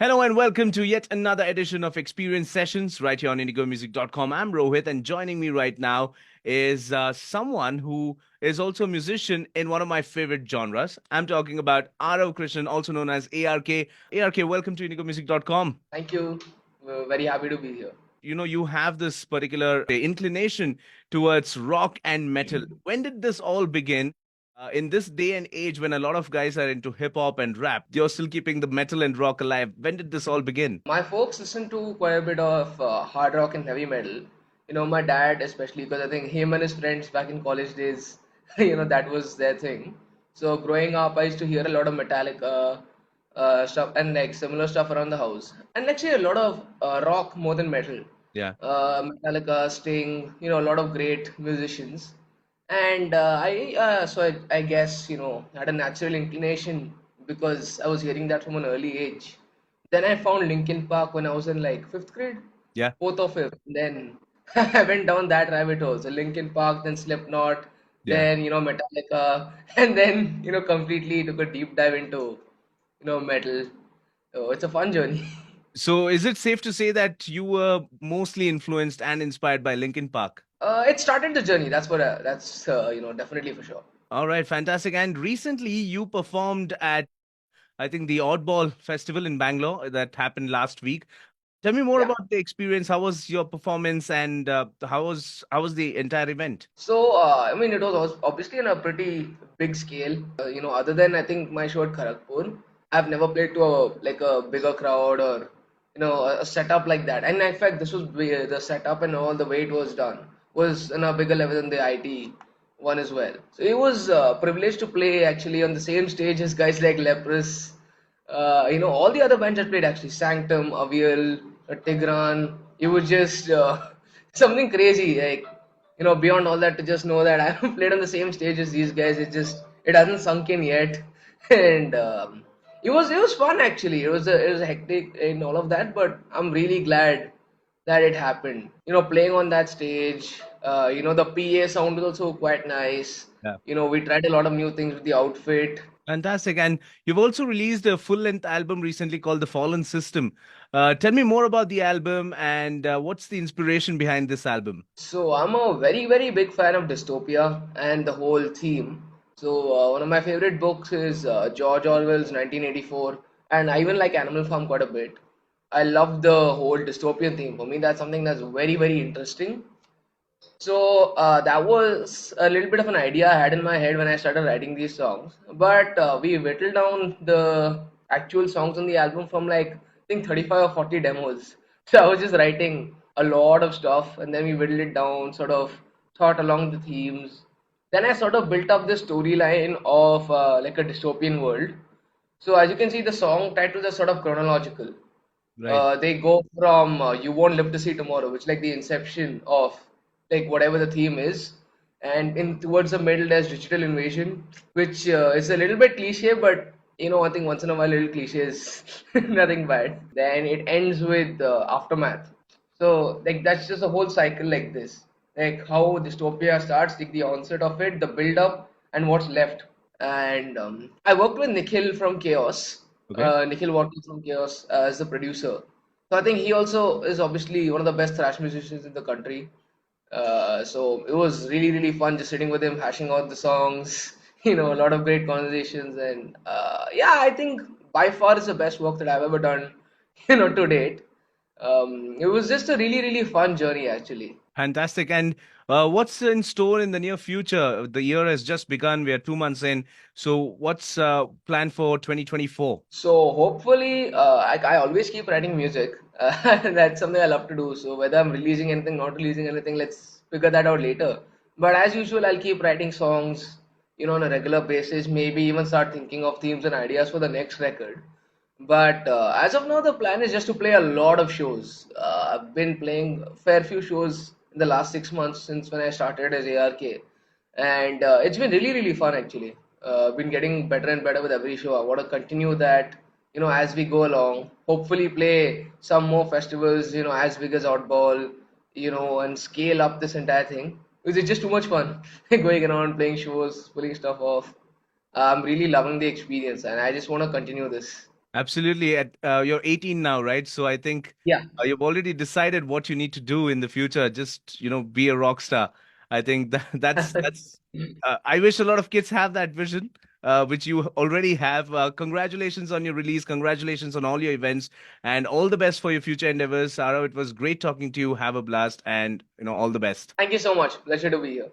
Hello and welcome to yet another edition of Xperience Sessions right here on indigomusic.com. I'm Rohit, and joining me right now is someone who is also a musician in one of my favorite genres. I'm talking about Arav Krishnan, also known as ARK. ARK, welcome to indigomusic.com. Thank you. We're very happy to be here. You have this particular inclination towards rock and metal. When did this all begin? In this day and age when a lot of guys are into hip hop and rap, you're still keeping the metal and rock alive. When did this all begin? My folks listen to quite a bit of hard rock and heavy metal. My dad especially, because I think him and his friends back in college days, that was their thing. So growing up, I used to hear a lot of Metallica stuff and like similar stuff around the house, and actually a lot of rock more than metal. Yeah. Metallica, Sting, a lot of great musicians. And I guess had a natural inclination because I was hearing that from an early age. Then I found Linkin Park when I was in like fifth grade, Yeah. fourth or fifth. Then I went down that rabbit hole. So Linkin Park, then Slipknot, Yeah. then Metallica, and then completely took a deep dive into metal. So it's a fun journey. So, is it safe to say that you were mostly influenced and inspired by Linkin Park? It started the journey. That's definitely for sure. All right, fantastic. And recently, you performed at, I think, the Oddball Festival in Bangalore that happened last week. Tell me more Yeah. about the experience. How was your performance, and how was the entire event? So, I mean, it was obviously on a pretty big scale. Other than I think my show at Kharagpur, I've never played to a bigger crowd or a setup like that. And in fact, this was the setup and all the way it was done was on a bigger level than the IT one as well. So it was a privilege to play actually on the same stage as guys like Leprous. All the other bands that played actually Sanctum, Avial, Tigran. It was just something crazy. Like beyond all that, to just know that I haven't played on the same stage as these guys, it hasn't sunk in yet, and it was fun actually. It was hectic in all of that, but I'm really glad that it happened. Playing on that stage, the PA sound was also quite nice. Yeah. We tried a lot of new things with the outfit. Fantastic. And you've also released a full-length album recently called The Fallen System. Tell me more about the album and what's the inspiration behind this album? So I'm a very, very big fan of dystopia and the whole theme. So one of my favorite books is George Orwell's 1984, and I even like Animal Farm quite a bit. I love the whole dystopian theme. For me, that's something that's very, very interesting. So that was a little bit of an idea I had in my head when I started writing these songs. But we whittled down the actual songs on the album from like I think 35 or 40 demos. So I was just writing a lot of stuff, and then we whittled it down, sort of thought along the themes. Then I sort of built up this storyline of like a dystopian world. So as you can see, the song titles are sort of chronological. Right. They go from "You Won't Live to See Tomorrow," which is like the inception of like whatever the theme is, and in towards the middle there's digital invasion, which is a little bit cliche, but I think once in a while little cliche is nothing bad. Then it ends with aftermath. So like that's just a whole cycle like this, like how dystopia starts, like the onset of it, the build up, and what's left. And I worked with Nikhil from Chaos, Okay. Nikhil Watkins from Chaos as the producer. So I think he also is obviously one of the best thrash musicians in the country. So it was really really fun just sitting with him, hashing out the songs. A lot of great conversations, and yeah, I think by far is the best work that I've ever done. To date. It was just a really really fun journey actually. Fantastic. And what's in store in the near future? The year has just begun. We are 2 months in. So, what's planned for 2024? So hopefully, I always keep writing music. That's something I love to do. So whether I'm releasing anything, not releasing anything, let's figure that out later. But as usual, I'll keep writing songs, on a regular basis. Maybe even start thinking of themes and ideas for the next record. But as of now, the plan is just to play a lot of shows. I've been playing a fair few shows in the last 6 months since when I started as ARK, and it's been really really fun actually. Been getting better and better with every show. I want to continue that, as we go along. Hopefully, play some more festivals, as big as Oddball, and scale up this entire thing. Because it's just too much fun going around playing shows, pulling stuff off. I'm really loving the experience, and I just want to continue this. Absolutely. You're 18 now, right? So I think Yeah. you've already decided what you need to do in the future. Just, be a rock star. I think that's. I wish a lot of kids have that vision, which you already have. Congratulations on your release. Congratulations on all your events, and all the best for your future endeavors, Sarah. It was great talking to you. Have a blast, and all the best. Thank you so much. Pleasure to be here.